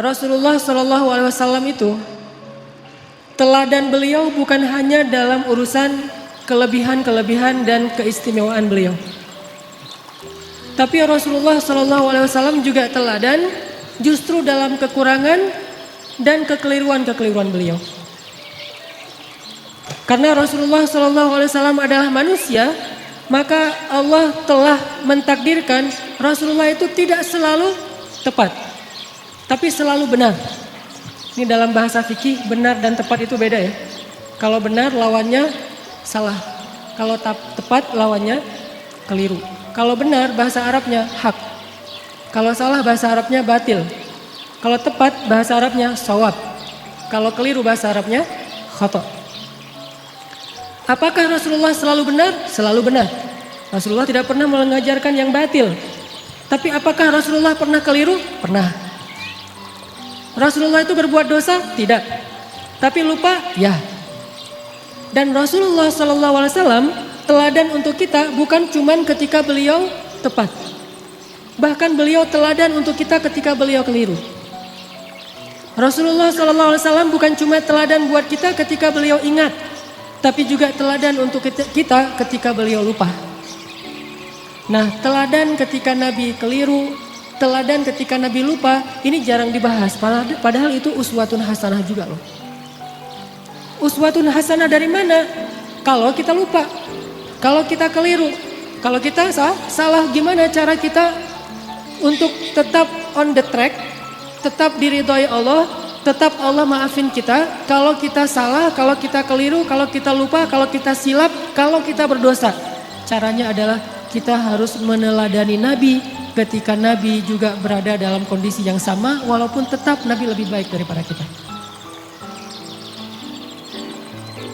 Rasulullah Shallallahu Alaihi Wasallam itu teladan beliau bukan hanya dalam urusan kelebihan-kelebihan dan keistimewaan beliau, tapi Rasulullah Shallallahu Alaihi Wasallam juga teladan justru dalam kekurangan dan kekeliruan-kekeliruan beliau. Karena Rasulullah Shallallahu Alaihi Wasallam adalah manusia, maka Allah telah mentakdirkan Rasulullah itu tidak selalu tepat, tapi selalu benar. Ini dalam bahasa fikih, benar dan tepat itu beda ya. Kalau benar lawannya salah, kalau tepat lawannya keliru. Kalau benar bahasa Arabnya hak, kalau salah bahasa Arabnya batil. Kalau tepat bahasa Arabnya shawab, kalau keliru bahasa Arabnya khata'. Apakah Rasulullah selalu benar? Selalu benar. Rasulullah tidak pernah mengajarkan yang batil. Tapi apakah Rasulullah pernah keliru? Pernah. Rasulullah itu berbuat dosa? Tidak. Tapi lupa? Ya. Dan Rasulullah SAW teladan untuk kita bukan cuman ketika beliau tepat. Bahkan beliau teladan untuk kita ketika beliau keliru. Rasulullah SAW bukan cuma teladan buat kita ketika beliau ingat, tapi juga teladan untuk kita ketika beliau lupa. Nah, teladan ketika Nabi keliru, teladan ketika Nabi lupa, ini jarang dibahas. Padahal itu uswatun hasanah juga loh. Uswatun hasanah dari mana? Kalau kita lupa, kalau kita keliru, kalau kita salah, gimana cara kita untuk tetap on the track, tetap diridhoi Allah, tetap Allah maafin kita. Kalau kita salah, kalau kita keliru, kalau kita lupa, kalau kita silap, kalau kita berdosa. Caranya adalah kita harus meneladani Nabi ketika Nabi juga berada dalam kondisi yang sama, walaupun tetap Nabi lebih baik daripada kita.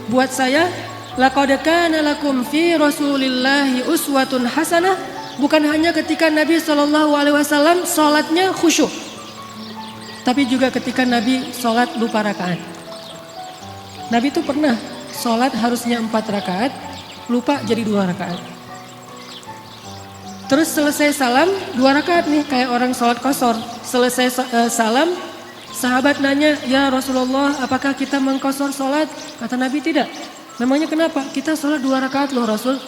Buat saya, laqad kana lakum fi Rasulillahi uswatun hasanah, bukan hanya ketika Nabi SAW sholatnya khusyuk, tapi juga ketika Nabi sholat lupa rakaat. Nabi itu pernah sholat harusnya 4 rakaat, lupa jadi 2 rakaat. Terus selesai salam 2 rakaat nih, kayak orang sholat qashar. Selesai salam, sahabat nanya, ya Rasulullah, apakah kita mengqashar sholat? Kata Nabi, tidak. Memangnya kenapa? Kita sholat 2 rakaat loh Rasul.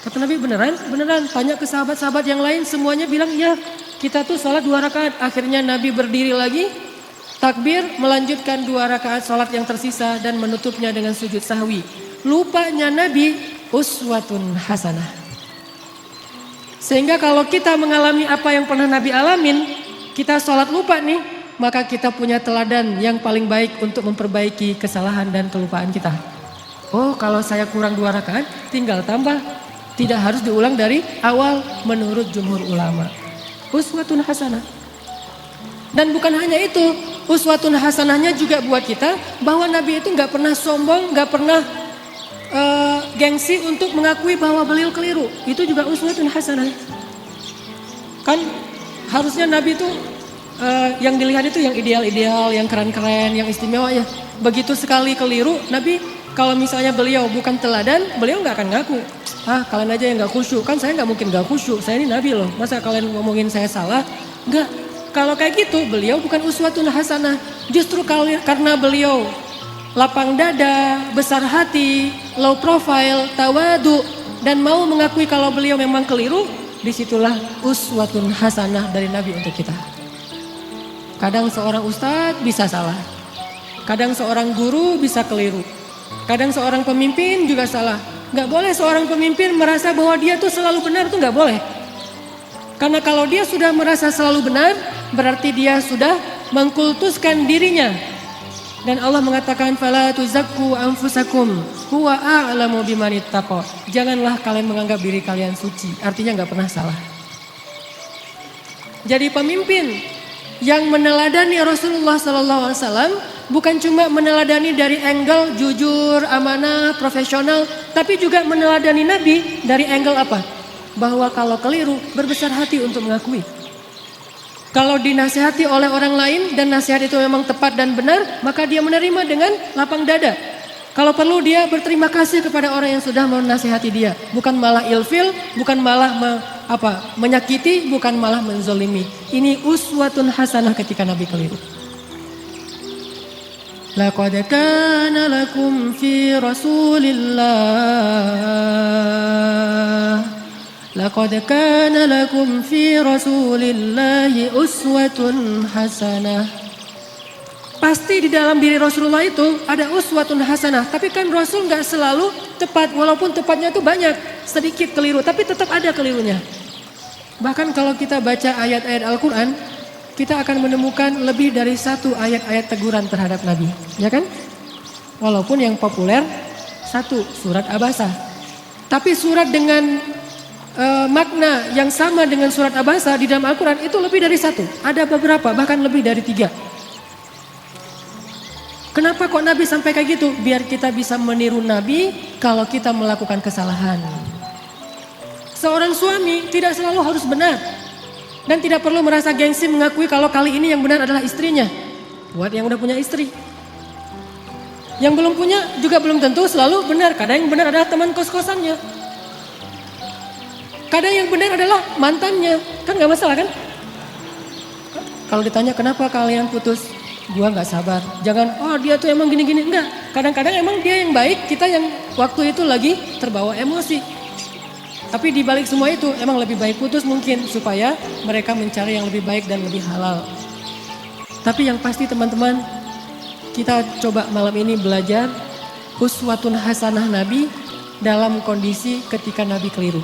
Kata Nabi, beneran? Beneran. Tanya ke sahabat-sahabat yang lain, semuanya bilang ya. Kita tuh sholat 2 rakaat. Akhirnya Nabi berdiri lagi, takbir, melanjutkan 2 rakaat sholat yang tersisa dan menutupnya dengan sujud sahwi. Lupanya Nabi uswatun hasanah. Sehingga kalau kita mengalami apa yang pernah Nabi alamin, kita sholat lupa nih, maka kita punya teladan yang paling baik untuk memperbaiki kesalahan dan kelupaan kita. Oh, kalau saya kurang 2 rakaat, tinggal tambah. Tidak harus diulang dari awal menurut jumhur ulama. Uswatun hasanah. Dan bukan hanya itu, uswatun hasanahnya juga buat kita bahwa Nabi itu gak pernah sombong, gak pernah gengsi untuk mengakui bahwa beliau keliru. Itu juga uswatun hasanah. Kan harusnya Nabi itu yang dilihat itu yang ideal-ideal, yang keren-keren, yang istimewa ya. Begitu sekali keliru, Nabi kalau misalnya beliau bukan teladan, beliau gak akan ngaku. Kalian aja yang gak khusyuk, kan saya gak mungkin gak khusyuk, saya ini Nabi loh, masa kalian ngomongin saya salah? Enggak, kalau kayak gitu beliau bukan uswatun hasanah. Justru karena beliau lapang dada, besar hati, low profile, tawadu, dan mau mengakui kalau beliau memang keliru, disitulah uswatun hasanah dari Nabi untuk kita. Kadang seorang ustadz bisa salah, kadang seorang guru bisa keliru, kadang seorang pemimpin juga salah. Gak boleh seorang pemimpin merasa bahwa dia tuh selalu benar, tuh gak boleh. Karena kalau dia sudah merasa selalu benar, berarti dia sudah mengkultuskan dirinya. Dan Allah mengatakan, fala tuzakku anfusakum huwa a'lamu bimanittaqa. Janganlah kalian menganggap diri kalian suci, artinya gak pernah salah. Jadi pemimpin yang meneladani Rasulullah SAW bukan cuma meneladani dari angle jujur, amanah, profesional, tapi juga meneladani Nabi dari angle apa? Bahwa kalau keliru berbesar hati untuk mengakui. Kalau dinasihati oleh orang lain dan nasihat itu memang tepat dan benar, maka dia menerima dengan lapang dada. Kalau perlu dia berterima kasih kepada orang yang sudah menasihati dia, bukan malah ilfil, bukan malah apa? Menyakiti bukan malah menzolimi. Ini uswatun hasanah ketika Nabi keliru. Laqad kana lakum fi Rasulillah Laqad kana lakum fi Rasulillahi uswatun hasanah. Pasti di dalam diri Rasulullah itu ada uswatun hasanah. Tapi kan Rasul nggak selalu tepat, walaupun tepatnya itu banyak, sedikit keliru, tapi tetap ada kelirunya. Bahkan kalau kita baca ayat-ayat Al-Quran, kita akan menemukan lebih dari satu ayat-ayat teguran terhadap Nabi, ya kan? Walaupun yang populer satu surat Abasa, tapi surat dengan makna yang sama dengan surat Abasa di dalam Al-Quran itu lebih dari satu. Ada beberapa, bahkan lebih dari 3. Kenapa kok Nabi sampai kayak gitu? Biar kita bisa meniru Nabi kalau kita melakukan kesalahan. Seorang suami tidak selalu harus benar. Dan tidak perlu merasa gengsi mengakui kalau kali ini yang benar adalah istrinya. Buat yang udah punya istri. Yang belum punya juga belum tentu selalu benar. Kadang yang benar adalah teman kos-kosannya. Kadang yang benar adalah mantannya. Kan gak masalah kan? Kalau ditanya kenapa kalian putus? Gua gak sabar. Jangan, oh dia tuh emang gini-gini. Enggak. Kadang-kadang emang dia yang baik. Kita yang waktu itu lagi terbawa emosi. Tapi di balik semua itu emang lebih baik putus mungkin. Supaya mereka mencari yang lebih baik dan lebih halal. Tapi yang pasti teman-teman, kita coba malam ini belajar uswatun hasanah Nabi dalam kondisi ketika Nabi keliru.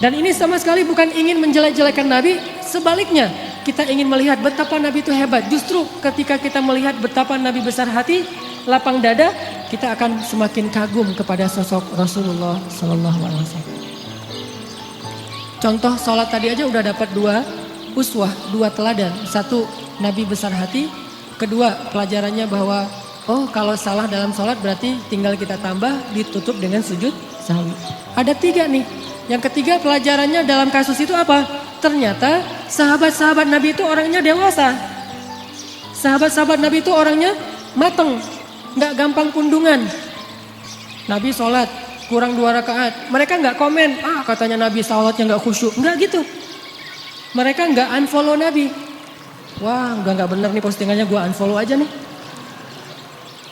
Dan ini sama sekali bukan ingin menjelek-jelekan Nabi, sebaliknya kita ingin melihat betapa Nabi itu hebat. Justru ketika kita melihat betapa Nabi besar hati, lapang dada, kita akan semakin kagum kepada sosok Rasulullah SAW. Contoh sholat tadi aja udah dapat 2 uswah, 2 teladan. 1, Nabi besar hati. 2, pelajarannya bahwa oh kalau salah dalam sholat berarti tinggal kita tambah, ditutup dengan sujud sahwi. Ada 3 nih. Yang ketiga pelajarannya dalam kasus itu apa? Ternyata sahabat-sahabat Nabi itu orangnya dewasa. Sahabat-sahabat Nabi itu orangnya mateng, nggak gampang pundungan. Nabi sholat kurang 2 rakaat, mereka nggak komen, katanya Nabi sholatnya nggak khusyuk, nggak gitu. Mereka nggak unfollow Nabi. Wah, nggak bener nih postingannya, gue unfollow aja nih.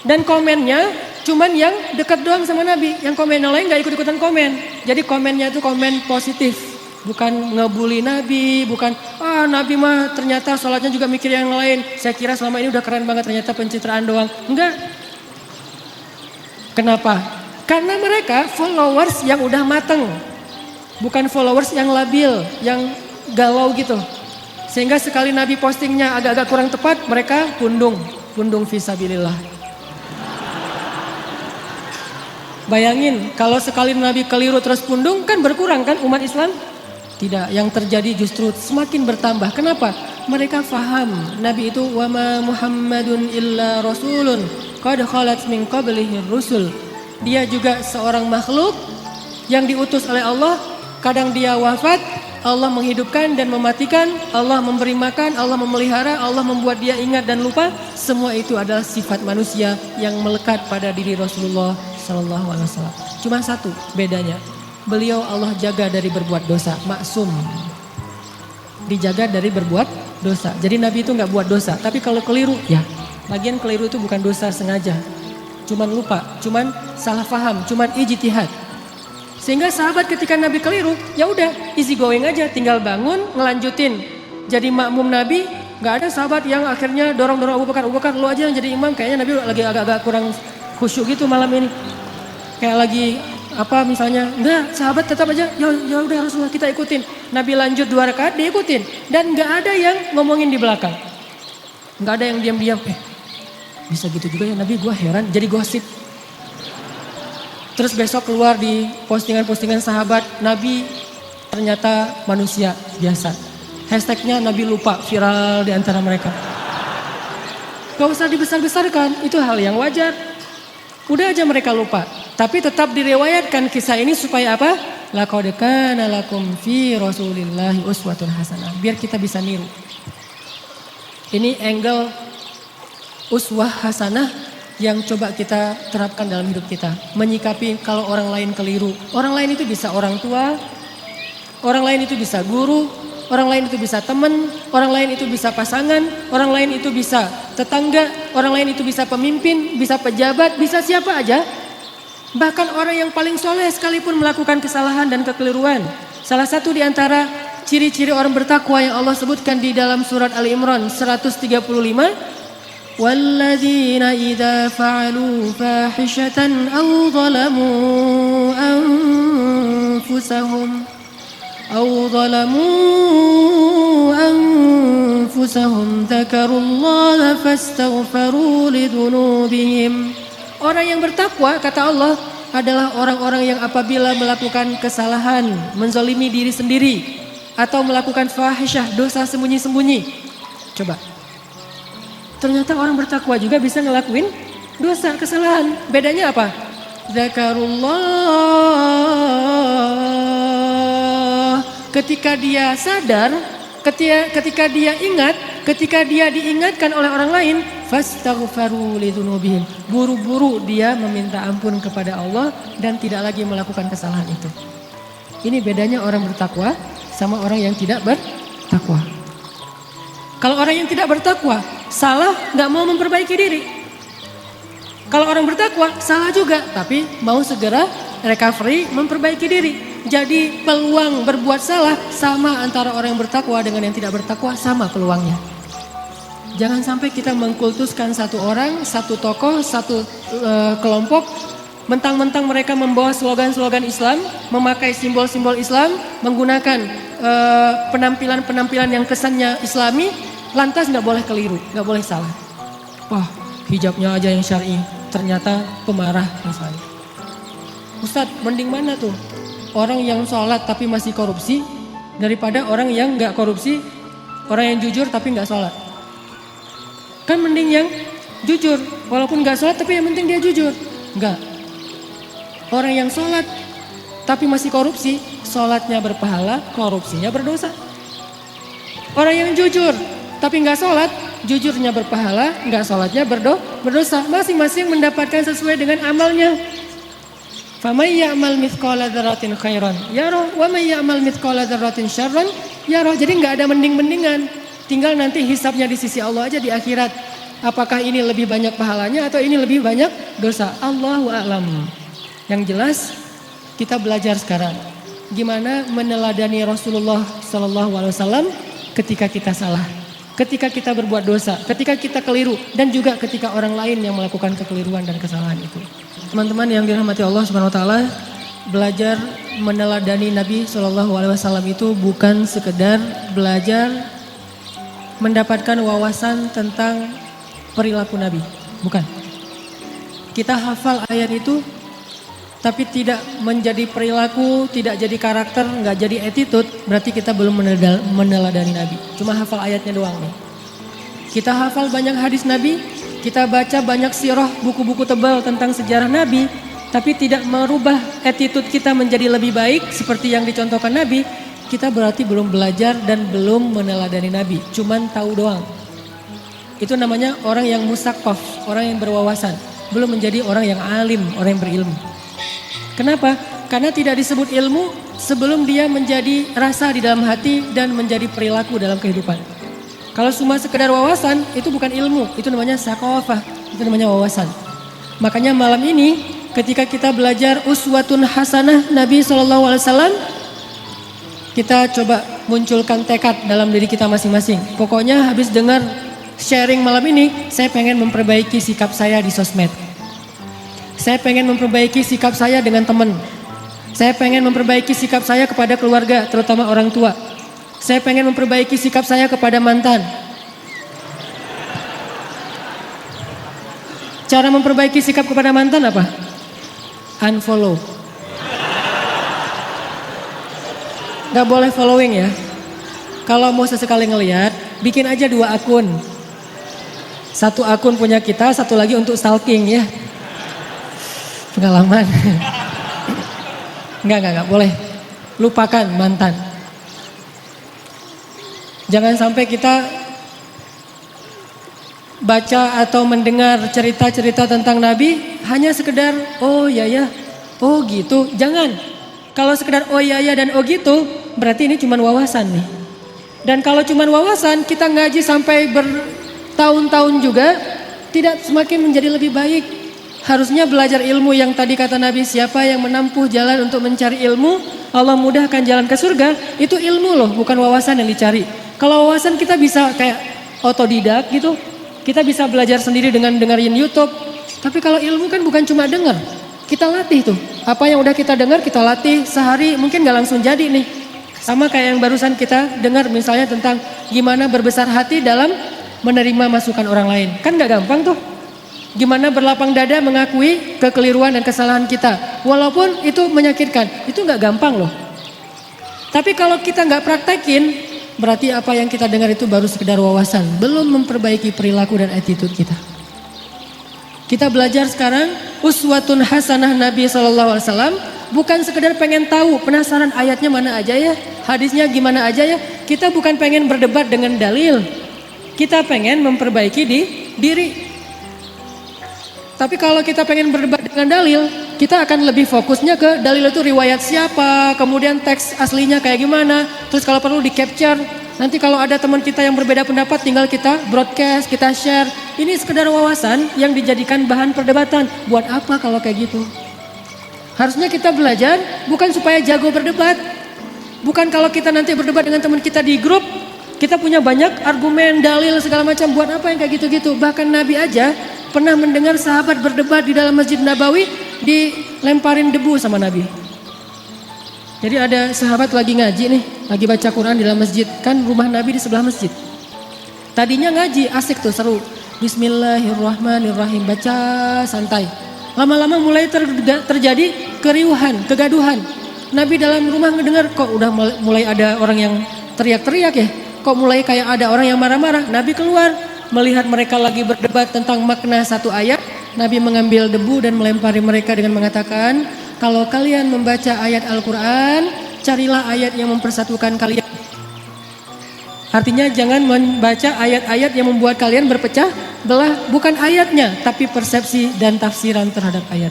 Dan komennya cuman yang dekat doang sama Nabi, yang komen yang lain nggak ikut-ikutan komen. Jadi komennya itu komen positif, bukan ngebully Nabi, bukan Nabi mah ternyata sholatnya juga mikir yang lain. Saya kira selama ini udah keren banget, ternyata pencitraan doang. Enggak. Kenapa? Karena mereka followers yang udah mateng, bukan followers yang labil, yang galau gitu. Sehingga sekali Nabi postingnya agak-agak kurang tepat, mereka pundung fisabilillah. Bayangin kalau sekali Nabi keliru terus pundung, kan berkurang kan umat Islam? Tidak, yang terjadi justru semakin bertambah. Kenapa? Mereka faham Nabi itu wama Muhammadun illa rasulun qad khalat min qablihi rusul. Dia juga seorang makhluk yang diutus oleh Allah. Kadang dia wafat, Allah menghidupkan dan mematikan, Allah memberi makan, Allah memelihara, Allah membuat dia ingat dan lupa. Semua itu adalah sifat manusia yang melekat pada diri Rasulullah SAW. Cuma satu bedanya, beliau Allah jaga dari berbuat dosa, maksum. Dijaga dari berbuat dosa. Jadi Nabi itu nggak buat dosa, tapi kalau keliru, ya lagian keliru itu bukan dosa sengaja. Cuman lupa, cuman salah paham, cuman ijtihad. Sehingga sahabat ketika Nabi keliru, ya udah easy going aja, tinggal bangun, ngelanjutin. Jadi makmum Nabi, nggak ada sahabat yang akhirnya dorong-dorong Abu Bakar, lu aja yang jadi imam. Kayaknya Nabi lagi agak-agak kurang khusyuk gitu malam ini. Kayak lagi apa misalnya, enggak, sahabat tetap aja, ya udah Rasulullah kita ikutin. Nabi lanjut 2 rakaat, diikutin. Dan nggak ada yang ngomongin di belakang. Nggak ada yang diam-diam, bisa gitu juga ya Nabi, gue heran, jadi gosip. Terus besok keluar di postingan-postingan sahabat, Nabi ternyata manusia biasa. Hashtagnya Nabi lupa, viral di antara mereka. Gak usah dibesar-besarkan, itu hal yang wajar. Udah aja mereka lupa. Tapi tetap diriwayatkan kisah ini supaya apa? Laqad kana lakum fi Rasulillahi uswatun hasanah. Biar kita bisa niru. Ini angle uswah hasanah yang coba kita terapkan dalam hidup kita. Menyikapi kalau orang lain keliru. Orang lain itu bisa orang tua, Orang lain itu bisa guru, orang lain itu bisa teman, orang lain itu bisa pasangan, orang lain itu bisa tetangga, orang lain itu bisa pemimpin, bisa pejabat, bisa siapa aja. Bahkan orang yang paling soleh sekalipun melakukan kesalahan dan kekeliruan. Salah satu di antara ciri-ciri orang bertakwa yang Allah sebutkan di dalam surat Ali Imran 135. وَالَّذِينَ إِذَا فَعَلُوا فَاحِشَةً أَوْ ظَلَمُوا أَنفُسَهُمْ ذَكَرُوا اللَّهَ فَاسْتَغْفَرُوا لِذُنُوبِهِمْ. Orang yang bertakwa, kata Allah, adalah orang-orang yang apabila melakukan kesalahan, menzalimi diri sendiri, atau melakukan fahisyah, dosa sembunyi-sembunyi. Coba. Ternyata orang bertakwa juga bisa ngelakuin dosa, kesalahan. Bedanya apa? Zakarullah. Ketika dia sadar, ketika dia ingat, ketika dia diingatkan oleh orang lain, fastaghfaru lidzunubihim. Buru-buru dia meminta ampun kepada Allah dan tidak lagi melakukan kesalahan itu. Ini bedanya orang bertakwa sama orang yang tidak bertakwa. Kalau orang yang tidak bertakwa, salah gak mau memperbaiki diri. Kalau orang bertakwa, salah juga, tapi mau segera recovery, memperbaiki diri. Jadi peluang berbuat salah sama antara orang yang bertakwa dengan yang tidak bertakwa, sama peluangnya. Jangan sampai kita mengkultuskan satu orang, satu tokoh, satu kelompok. Mentang-mentang mereka membawa slogan-slogan Islam, memakai simbol-simbol Islam, menggunakan penampilan-penampilan yang kesannya Islami, lantas nggak boleh keliru, nggak boleh salah. Wah, hijabnya aja yang syar'i, ternyata pemarah misalnya. Ustadz, mending mana tuh? Orang yang sholat tapi masih korupsi, daripada orang yang nggak korupsi, orang yang jujur tapi nggak sholat. Kan mending yang jujur, walaupun nggak sholat tapi yang penting dia jujur. Nggak. Orang yang sholat tapi masih korupsi, sholatnya berpahala, korupsinya berdosa. Orang yang jujur tapi nggak sholat, jujurnya berpahala, nggak sholatnya berdosa. Masing-masing mendapatkan sesuai dengan amalnya. Famay ya'mal mithqala dzarratin khairan yarah wa may ya'mal mithqala dzarratin syarran yarah. Jadi nggak ada mending-mendingan. Tinggal nanti hisabnya di sisi Allah aja di akhirat. Apakah ini lebih banyak pahalanya atau ini lebih banyak dosa? Allahu a'lam. Yang jelas kita belajar sekarang gimana meneladani Rasulullah SAW ketika kita salah, ketika kita berbuat dosa, ketika kita keliru, dan juga ketika orang lain yang melakukan kekeliruan dan kesalahan itu. Teman-teman yang dirahmati Allah Subhanahu Wa Taala, belajar meneladani Nabi SAW itu bukan sekedar belajar mendapatkan wawasan tentang perilaku Nabi, bukan. Kita hafal ayat itu, tapi tidak menjadi perilaku, tidak jadi karakter, nggak jadi attitude, berarti kita belum meneladani Nabi. Cuma hafal ayatnya doang nih. Kita hafal banyak hadis Nabi, kita baca banyak sirah, buku-buku tebal tentang sejarah Nabi, tapi tidak merubah attitude kita menjadi lebih baik seperti yang dicontohkan Nabi, kita berarti belum belajar dan belum meneladani Nabi. Cuman tahu doang. Itu namanya orang yang musaqqaf, orang yang berwawasan, belum menjadi orang yang alim, orang yang berilmu. Kenapa? Karena tidak disebut ilmu sebelum dia menjadi rasa di dalam hati dan menjadi perilaku dalam kehidupan. Kalau cuma sekedar wawasan, itu bukan ilmu, itu namanya saqafah, itu namanya wawasan. Makanya malam ini ketika kita belajar uswatun hasanah Nabi SAW, kita coba munculkan tekad dalam diri kita masing-masing. Pokoknya habis dengar sharing malam ini, saya pengen memperbaiki sikap saya di sosmed. Saya pengen memperbaiki sikap saya dengan teman. Saya pengen memperbaiki sikap saya kepada keluarga, terutama orang tua. Saya pengen memperbaiki sikap saya kepada mantan. Cara memperbaiki sikap kepada mantan apa? Unfollow. Gak boleh following ya. Kalau mau sesekali ngelihat, bikin aja 2 akun. 1 akun punya kita, 1 lagi untuk stalking ya. Pengalaman. Enggak boleh. Lupakan mantan. Jangan sampai kita baca atau mendengar cerita-cerita tentang Nabi hanya sekedar oh ya, oh gitu. Jangan. Kalau sekedar oh ya dan oh gitu, berarti ini cuma wawasan nih. Dan kalau cuma wawasan, kita ngaji sampai bertahun-tahun juga tidak semakin menjadi lebih baik. Harusnya belajar ilmu yang tadi kata Nabi, siapa yang menempuh jalan untuk mencari ilmu, Allah mudahkan jalan ke surga. Itu ilmu loh, bukan wawasan yang dicari. Kalau wawasan kita bisa kayak otodidak gitu, kita bisa belajar sendiri dengan dengerin YouTube. Tapi kalau ilmu kan bukan cuma dengar, kita latih tuh. Apa yang udah kita dengar kita latih sehari, mungkin gak langsung jadi nih. Sama kayak yang barusan kita dengar misalnya tentang gimana berbesar hati dalam menerima masukan orang lain. Kan gak gampang tuh. Gimana berlapang dada mengakui kekeliruan dan kesalahan kita. Walaupun itu menyakitkan, itu gak gampang loh. Tapi kalau kita gak praktekin, berarti apa yang kita dengar itu baru sekedar wawasan. Belum memperbaiki perilaku dan attitude kita. Kita belajar sekarang uswatun hasanah Nabi SAW. Bukan sekedar pengen tahu, penasaran ayatnya mana aja ya, hadisnya gimana aja ya. Kita bukan pengen berdebat dengan dalil. Kita pengen memperbaiki diri. Tapi kalau kita pengen berdebat dengan dalil, kita akan lebih fokusnya ke dalil itu riwayat siapa, kemudian teks aslinya kayak gimana. Terus kalau perlu di capture, nanti kalau ada teman kita yang berbeda pendapat tinggal kita broadcast, kita share. Ini sekedar wawasan yang dijadikan bahan perdebatan. Buat apa kalau kayak gitu? Harusnya kita belajar bukan supaya jago berdebat. Bukan kalau kita nanti berdebat dengan teman kita di grup, kita punya banyak argumen, dalil segala macam. Buat apa yang kayak gitu-gitu? Bahkan Nabi aja pernah mendengar sahabat berdebat di dalam Masjid Nabawi, dilemparin debu sama Nabi. Jadi ada sahabat lagi ngaji nih, lagi baca Quran di dalam masjid. Kan rumah Nabi di sebelah masjid. Tadinya ngaji, asik tuh, seru. Bismillahirrahmanirrahim, baca santai. Lama-lama mulai terjadi keriuhan, kegaduhan. Nabi dalam rumah ngedengar kok udah mulai ada orang yang teriak-teriak ya. Kok mulai kayak ada orang yang marah-marah. Nabi keluar, melihat mereka lagi berdebat tentang makna satu ayat. Nabi mengambil debu dan melempari mereka dengan mengatakan, kalau kalian membaca ayat Al-Quran, carilah ayat yang mempersatukan kalian. Artinya jangan membaca ayat-ayat yang membuat kalian berpecah belah. Bukan ayatnya, tapi persepsi dan tafsiran terhadap ayat.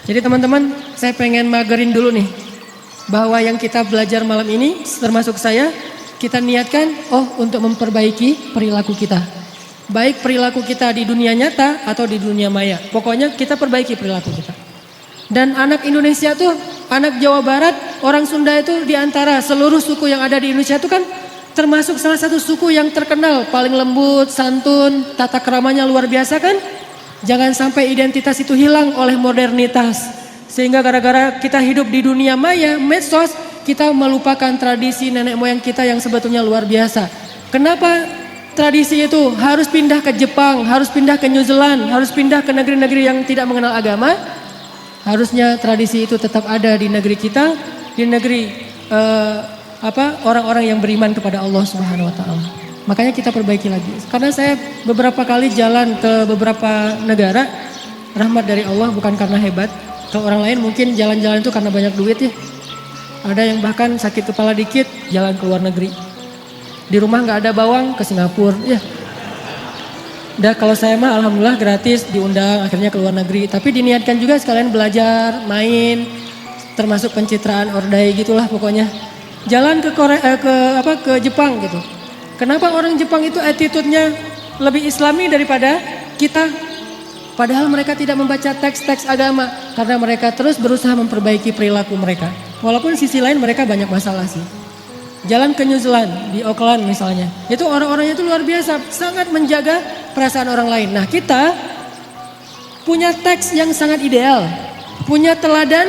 Jadi teman-teman, saya pengen magerin dulu nih, bahwa yang kita belajar malam ini, termasuk saya, kita niatkan untuk memperbaiki perilaku kita. Baik perilaku kita di dunia nyata atau di dunia maya. Pokoknya kita perbaiki perilaku kita. Dan anak Indonesia tuh, anak Jawa Barat, orang Sunda itu diantara seluruh suku yang ada di Indonesia itu kan termasuk salah satu suku yang terkenal, paling lembut, santun, tata keramanya luar biasa kan. Jangan sampai identitas itu hilang oleh modernitas. Sehingga gara-gara kita hidup di dunia maya, medsos, kita melupakan tradisi nenek moyang kita yang sebetulnya luar biasa. Kenapa tradisi itu harus pindah ke Jepang, harus pindah ke New Zealand, harus pindah ke negeri-negeri yang tidak mengenal agama? Harusnya tradisi itu tetap ada di negeri kita, di negeri orang-orang yang beriman kepada Allah Subhanahu wa taala. Makanya kita perbaiki lagi. Karena saya beberapa kali jalan ke beberapa negara, rahmat dari Allah bukan karena hebat. Kalau orang lain mungkin jalan-jalan itu karena banyak duit ya. Ada yang bahkan sakit kepala dikit jalan ke luar negeri. Di rumah nggak ada bawang ke Singapura ya. Udah kalau saya mah alhamdulillah gratis diundang akhirnya ke luar negeri. Tapi diniatkan juga sekalian belajar, main, termasuk pencitraan ordai gitulah pokoknya. Jalan ke ke Jepang gitu. Kenapa orang Jepang itu attitude-nya lebih Islami daripada kita? Padahal mereka tidak membaca teks-teks agama karena mereka terus berusaha memperbaiki perilaku mereka. Walaupun sisi lain mereka banyak masalah sih. Jalan ke New Zealand, di Auckland misalnya. Itu orang-orangnya itu luar biasa, sangat menjaga perasaan orang lain. Nah, kita punya teks yang sangat ideal. Punya teladan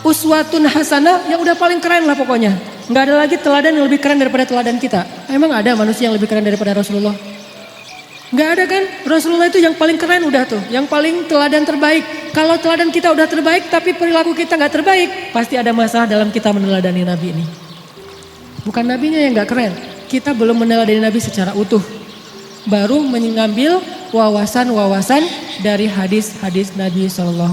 uswatun hasanah yang udah paling keren lah pokoknya. Nggak ada lagi teladan yang lebih keren daripada teladan kita. Emang ada manusia yang lebih keren daripada Rasulullah? Nggak ada kan? Rasulullah itu yang paling keren udah tuh. Yang paling teladan terbaik. Kalau teladan kita udah terbaik tapi perilaku kita nggak terbaik, pasti ada masalah dalam kita meneladani Nabi ini. Bukan Nabinya yang nggak keren. Kita belum meneladani Nabi secara utuh. Baru mengambil wawasan-wawasan dari hadis-hadis Nabi SAW.